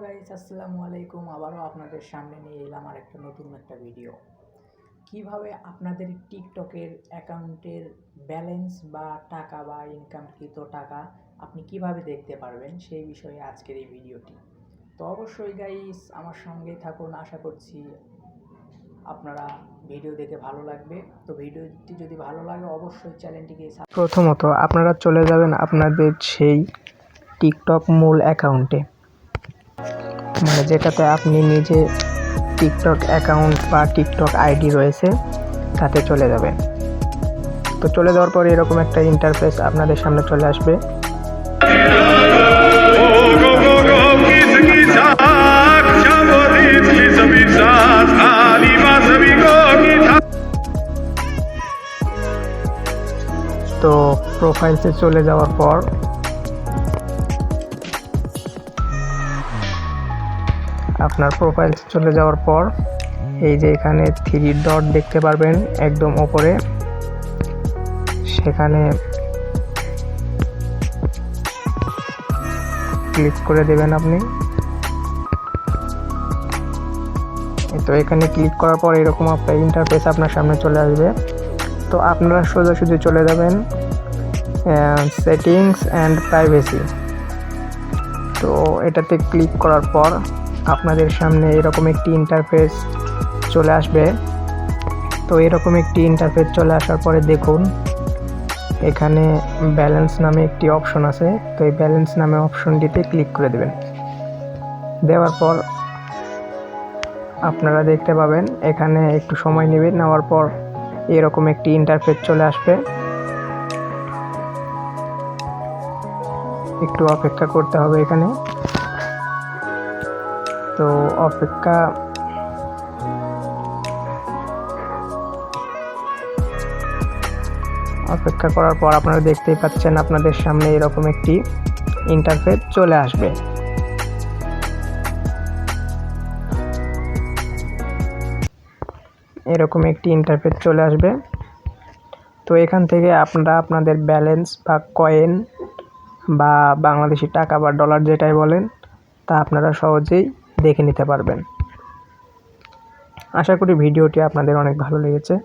Guys, আসসালামু আলাইকুম। আবারও আপনাদের সামনে নিয়ে এলাম আর একটা নতুন একটা ভিডিও। কিভাবে আপনাদের টিকটকের অ্যাকাউন্টের ব্যালেন্স বা টাকা বা ইনকামকৃত টাকা আপনি কিভাবে দেখতে পারবেন সেই বিষয়ে আজকের এই ভিডিওটি। তো অবশ্যই গাইস আমার সঙ্গে থাকুন, আশা করছি আপনারা ভিডিও দেখে ভালো লাগবে। তো ভিডিওটি যদি ভালো লাগে অবশ্যই চ্যানেলটিকে প্রথমত আপনারা চলে যাবেন আপনাদের সেই টিকটক মূল অ্যাকাউন্টে, মানে যেটাতে আপনি নিজে টিকটক অ্যাকাউন্ট বা টিকটক আইডি রয়েছে তাতে চলে যাবেন। তো চলে যাওয়ার পর এরকম একটা ইন্টারফেস আপনাদের সামনে চলে আসবে। তো প্রোফাইলসে চলে যাওয়ার পর এই যে এখানে 3 ডট দেখতে পারবেন একদম উপরে, সেখানে ক্লিক করে দেবেন আপনি। তো এখানে ক্লিক করার পর এরকম একটা ইন্টারফেস আপনার সামনে চলে আসবে। তো আপনারা সোজাসুজি চলে যাবেন সেটিংস অ্যান্ড প্রাইভেসি। তো এটাতে ক্লিক করার পর আপনাদের সামনে এরকম একটি ইন্টারফেস চলে আসবে। তো এরকম একটি ইন্টারফেস চলে আসার পরে দেখুন এখানে ব্যালেন্স নামে একটি অপশন আছে। তো এই ব্যালেন্স নামে অপশনটিতে ক্লিক করে দেবেন। দেওয়ার পর আপনারা দেখতে পাবেন এখানে একটু সময় নেবেন, নেওয়ার পর এরকম একটি ইন্টারফেস চলে আসবে। একটু অপেক্ষা করতে হবে এখানে। তো অপেক্ষা করার পর আপনারা দেখতেই পাচ্ছেন আপনাদের সামনে এরকম একটি ইন্টারফেস চলে আসবে। তো এখান থেকে আপনারা আপনাদের ব্যালেন্স বা কয়েন বা বাংলাদেশি টাকা বা ডলার যেটাই বলেন তা আপনারা সহজেই দেখে নিতে পারবেন। আশা করি ভিডিওটি আপনাদের অনেক ভালো লেগেছে।